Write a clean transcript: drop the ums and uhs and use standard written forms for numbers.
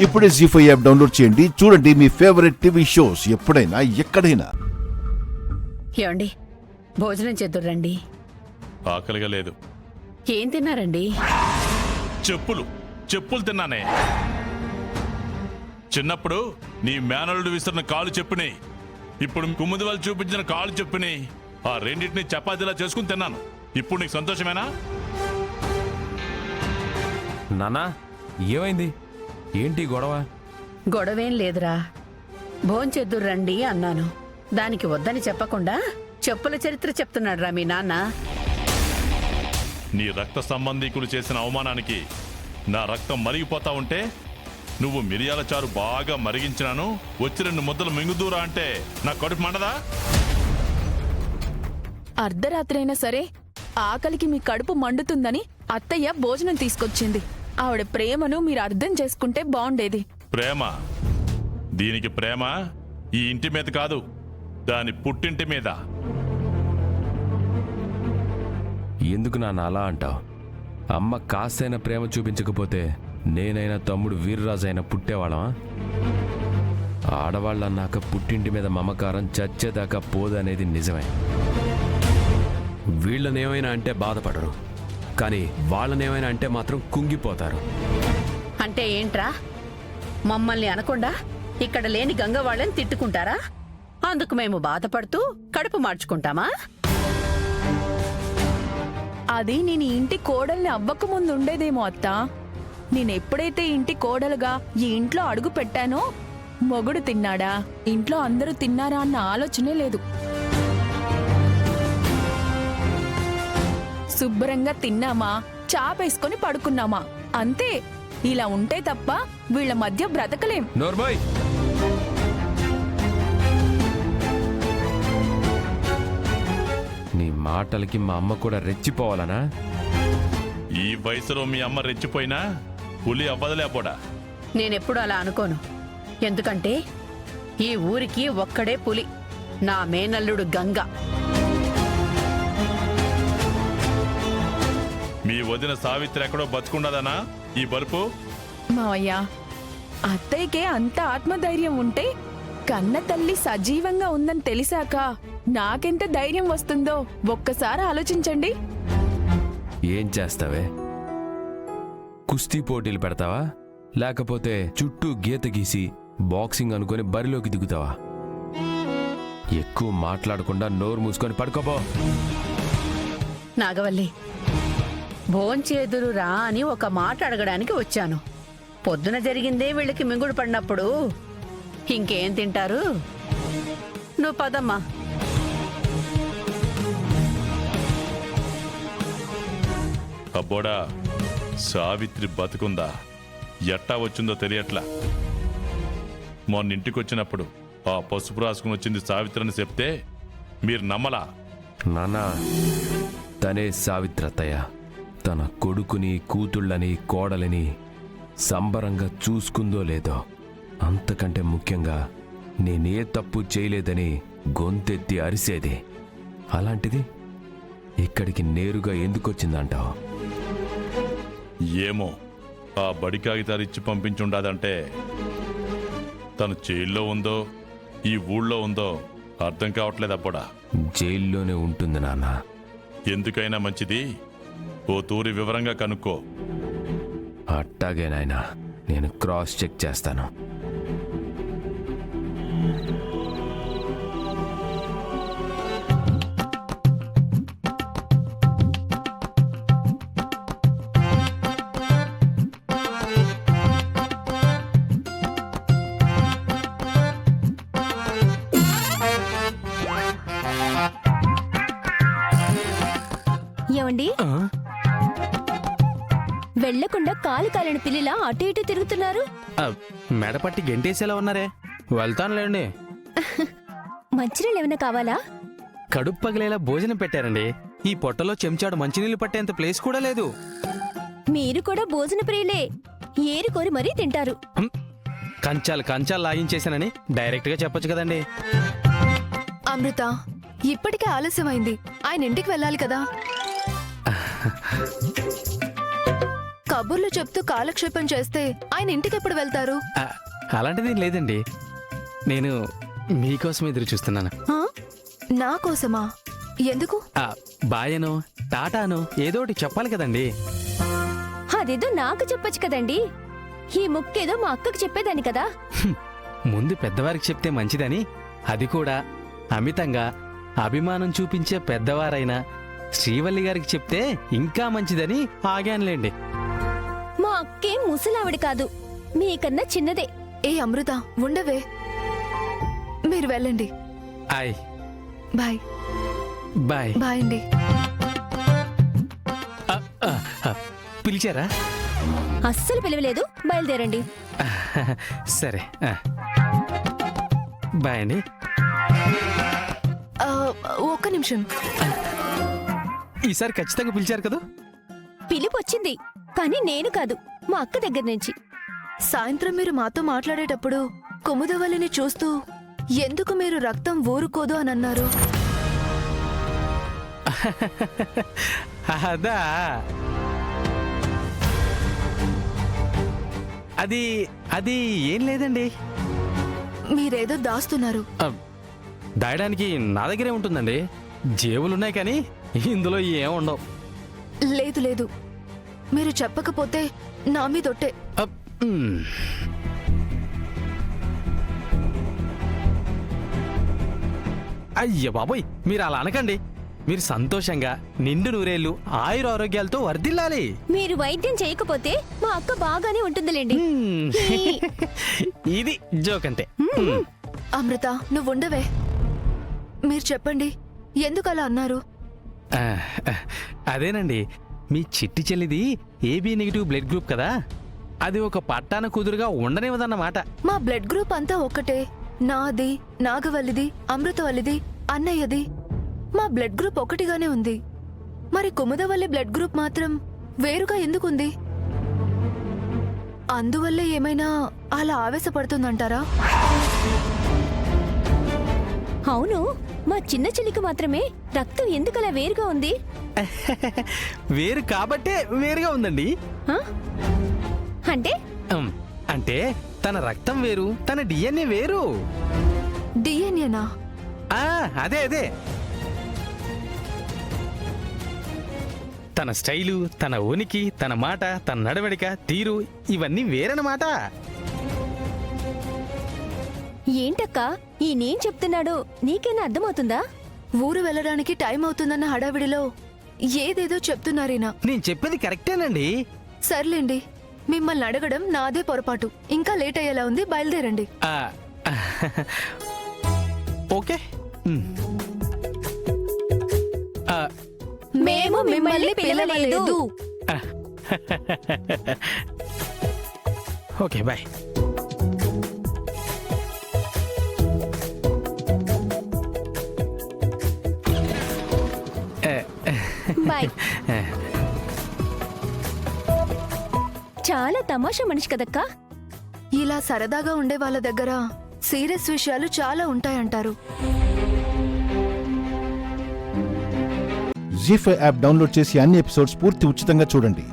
ఇప్పుడే జీ5 app download చేయండి. చూడండి మీ ఫేవరెట్ టీవీ షోస్ ఎప్పుడైనా ఎక్కడైనా. ఏమండి, భోజనం చేద్దురండి. ఆకలిగా లేదు. ఏం తిన్నారండి? చెప్పులు తిన్నానే. చిన్నప్పుడు నీ మేనల్లుడు విసిరిన కాలు చెప్పుని, ఇప్పుడు కుమ్ముది వాళ్ళు చూపించిన కాలు చెప్పుని, ఆ రెండింటిని చపాతీలా చేసుకుని తిన్నాను. ఇప్పుడు నీకు సంతోషమేనా? నాన్నా, ఏమైంది? ఏంటి గొడవ? గొడవేం లేదురా. భోంచేద్దురండి అన్నాను. దానికి వద్దని చెప్పకుండా చెప్పుల చరిత్ర చెప్తున్నాడు రా మీ నాన్న. నీ రక్త సంబంధీకులు చేసిన అవమానానికి నా రక్తం మరిగిపోతా ఉంటే నువ్వు మిరియాల చారు బాగా మరిగించినాను, వచ్చి 2 ముద్దలు మింగుదూరా అంటే నా కడుపు మండదా? అర్ధరాత్రైనా సరే ఆకలికి మీ కడుపు మండుతుందని అత్తయ్య భోజనం తీసుకొచ్చింది. ఆవిడ ప్రేమను మీరు అర్థం చేసుకుంటే బాగుండేది. ప్రేమ? దీనికి ప్రేమ ఈ ఇంటి మీద కాదు, దాని పుట్టింటి మీద. ఎందుకు నాన్న అలా అంటావు? అమ్మ కాస్తైనా ప్రేమ చూపించకపోతే నేనైనా తమ్ముడు వీర్రాజు అయినా పుట్టేవాళ్ళమా? ఆడవాళ్ళన్నాక పుట్టింటి మీద మమకారం చచ్చేదాకా పోదనేది నిజమే. వీళ్ళనేమైనా అంటే బాధపడరు, కానీ వాళ్ళనేమైనా అంటే మాత్రం కుంగిపోతారు. అంటే ఏంట్రా? మమ్మల్ని అనకుండా ఇక్కడ లేని గంగ వాళ్ళని తిట్టుకుంటారా? అందుకు మేము బాధపడుతూ కడుపు మార్చుకుంటామా? అది నేను ఇంటి కోడల్ని అవ్వకముందు ఉండేదేమో అత్త. నేనెప్పుడైతే ఇంటి కోడలుగా ఈ ఇంట్లో అడుగు పెట్టానో మొగుడు తిన్నాడా, ఇంట్లో అందరూ తిన్నారా అన్న ఆలోచనే లేదు. శుభ్రంగా తిన్నామా, చాపేసుకొని పడుకున్నామా, అంతే. ఇలా ఉంటే తప్ప వీళ్ళ మధ్య బ్రతకలేం. నోర్బోయ్, నీ మాటలకి మా అమ్మ కూడా రెచ్చిపోవాలనా? ఈ వయసులో మీ అమ్మ రెచ్చిపోయినా పులి అవ్వదలేపోడా. నేనెప్పుడు అలా అనుకోను. ఎందుకంటే ఈ ఊరికి ఒక్కడే పులి, నా మేనల్లుడు గంగ. మీ వదిన సావిత్రి ఎక్కడో బతుకుండదనా ఈ బలుపు? మావయ్య, అత్తయ్యకే అంత ఆత్మధైర్యం ఉంటే కన్న తల్లి సజీవంగా ఉందని తెలిసాక నాకెంత ధైర్యం వస్తుందో ఒక్కసారి ఆలోచించండి. ఏం చేస్తావే? కుస్తీ పోటీలు పెడతావా? లేకపోతే చుట్టూ గీత గీసి బాక్సింగ్ అనుకుని బరిలోకి దిగుతావా? ఎక్కువ మాట్లాడకుండా నోరు మూసుకొని పడుకోపో. నాగవల్లి, భోంచేదురు రా అని ఒక మాట అడగడానికి వచ్చాను. పొద్దున జరిగిందే వీళ్ళకి మింగుడు పడినప్పుడు ఇంకేం తింటారు? నువ్వు పదమ్మా. అబ్బోడా, సావిత్రి బతుకుందా? ఎట్టా వచ్చిందో తెలియట్లా. మొన్నింటికొచ్చినప్పుడు ఆ పసుపు రాసుకుని వచ్చింది సావిత్రి అని చెప్తే మీరు నమ్మలా? నాన్నా, తనే సావిత్రత్తయ్య తన కొడుకుని, కూతుళ్ళని, కోడలిని సంబరంగా చూసుకుందో లేదో, అంతకంటే ముఖ్యంగా నేనే తప్పు చేయలేదని గొంతెత్తి అరిసేది. అలాంటిది ఇక్కడికి నేరుగా ఎందుకొచ్చిందంటావు? ఏమో, ఆ బడి కాగితాలు ఇచ్చి పంపించుండాదంటే తను జైల్లో ఉందో ఈ ఊళ్ళో ఉందో అర్థం కావట్లేదు. అప్పుడా జైల్లోనే ఉంటుంది నాన్న. ఎందుకైనా మంచిది ఓ తూరి వివరంగా కనుక్కో. అట్టాగే నాయనా, నేను క్రాస్ చెక్ చేస్తాను. ఏమండి, వెళ్లకుండా కాలు కాలిన పిల్లిలా అటు ఇటు తిరుగుతున్నారు. మెడపట్టి గెంటేసేలా ఉన్నారే. వెళ్తానులేండి. మంచినీళ్ళు ఏమైనా కావాలా? కడుపు పగిలేలా భోజనం పెట్టారండి. ఈ పొట్టలో చెంచాడు మంచినీళ్ళు పట్టేంత ప్లేస్ కూడా లేదు. మీరు కూడా భోజన ప్రియులే, ఏరుకోరి మరీ తింటారు. కంచాలు లాగించేశానని డైరెక్ట్ గా చెప్పొచ్చు కదండి. అమృత, ఇప్పటికే ఆలస్యమైంది. ఆయన ఇంటికి వెళ్ళాలి కదా. కబుర్లు చెప్తూ కాలక్షేపం చేస్తే ఆయన ఇంటికి ఎప్పుడు వెళ్తారు? ఆ, అలాంటిది లేదండి. నేను మీకోసం ఎదురు చూస్తున్నాను. ఆ? నా కోసమా? ఎందుకు? బాయనో టాటానో ఏదో ఒకటి చెప్పాలి కదండి. అదేదో నాకు చెప్పొచ్చు కదండి. ఈ ముక్కేదో మా అక్కకి చెప్పేదాన్ని కదా. ముందు పెద్దవారికి చెప్తే మంచిదని, అది కూడా అమితంగా అభిమానం చూపించే పెద్దవారైన శ్రీవల్లి గారికి చెప్తే ఇంకా మంచిదని ఆగానులేండి. మా అక్కేం ముసలావిడ కాదు, మీకన్నా చిన్నదే. ఏ అమృత, ఉండవే. మీరు వెళ్ళండి. ఆయ్ బాయ్. బాయ్. బాయ్ అండి. పిలిచారా? అస్సలు పిలవలేదు, బయలుదేరండి. సరే, బాయ్ అండి. ఒక్క నిమిషం. ఈసారి ఖచ్చితంగా పిలిచారు కదా? పిలిపొచ్చింది, కానీ నేను కాదు, మా అక్క దగ్గర నుంచి. సాయంత్రం మీరు మాతో మాట్లాడేటప్పుడు కుముదవల్లిని చూస్తూ ఎందుకు మీరు రక్తం ఊరుకోదు అని అన్నారు? అదా, అది అది ఏం లేదండి. మీరేదో దాస్తున్నారు. దాయడానికి నా దగ్గరే ఉంటుందండి. జేబులున్నాయి కానీ ఇందులో ఏం ఉండవు. లేదు లేదు, మీరు చెప్పకపోతే నా మీదొట్టే. అయ్య బాబోయ్, మీరు అలా అనకండి. మీరు సంతోషంగా నిండు నూరేళ్లు ఆయుర ఆరోగ్యాలతో వర్ధిల్లాలి. మీరు వైద్యం చేయకపోతే మా అక్క బాగానే ఉంటుందిలేండి. ఇది జోక్ అంటే. అమృత, నువ్వుండవే. మీరు చెప్పండి, ఎందుకు అలా అన్నారు? అదేనండి, మీ చిట్టి చెల్లిది ఏబీ నెగిటివ్ బ్లడ్ గ్రూప్ కదా, అది ఒక పట్టాన కుదురుగా ఉండనివ్వదన్నమాట. మా బ్లడ్ గ్రూప్ అంతా ఒక్కటే. నాది, నాగవల్లిది, అమృతవల్లిది, అన్నయ్యది. మా బ్లడ్ గ్రూప్ ఒకటిగానే ఉంది. మరి కుముదవల్లి బ్లడ్ గ్రూప్ మాత్రం వేరుగా ఎందుకుంది? అందువల్లే ఏమైనా అలా ఆవేశపడుతుందంటారా? అవును, మా చిన్న చెల్లికి మాత్రమే రక్తం ఎందుకలా వేరుగా ఉంది? వేరు కాబట్టే వేరుగా ఉందండి. ఆ? అంటే అంటే తన రక్తం వేరు, తన డిఎన్ఏ వేరు. డిఎన్ఏనా? అదే అదే. తన స్టైలు, తన ఉనికి, తన మాట, తన నడవడిక, తీరు ఇవన్నీ వేరన్నమాట. ఏంటక్క ఈ నేను చెప్తున్నాడు నీకేనా అర్థమవుతుందా? ఊరు వెళ్ళడానికి టైం అవుతుందన్న హడావిడిలో ఏదేదో చెప్తున్నారీనా. నేను చెప్పేది కరెక్టేనండి. సర్లేండి, మిమ్మల్ని అడగడం నాదే పొరపాటు. ఇంకా లేట్ అయ్యేలా ఉంది, బయలుదేరండి. ఓకే. మేము మిమ్మల్ని పిలవలేదు. Okay, bye. బాయ్. చాలా తమాషా మనిషి కదక్కా. ఇలా సరదాగా ఉండే వాళ్ళ దగ్గర సీరియస్ విషయాలు చాలా ఉంటాయంటారు. జీ5 యాప్ డౌన్లోడ్ చేసి అన్ని ఎపిసోడ్స్ పూర్తి ఉచితంగా చూడండి.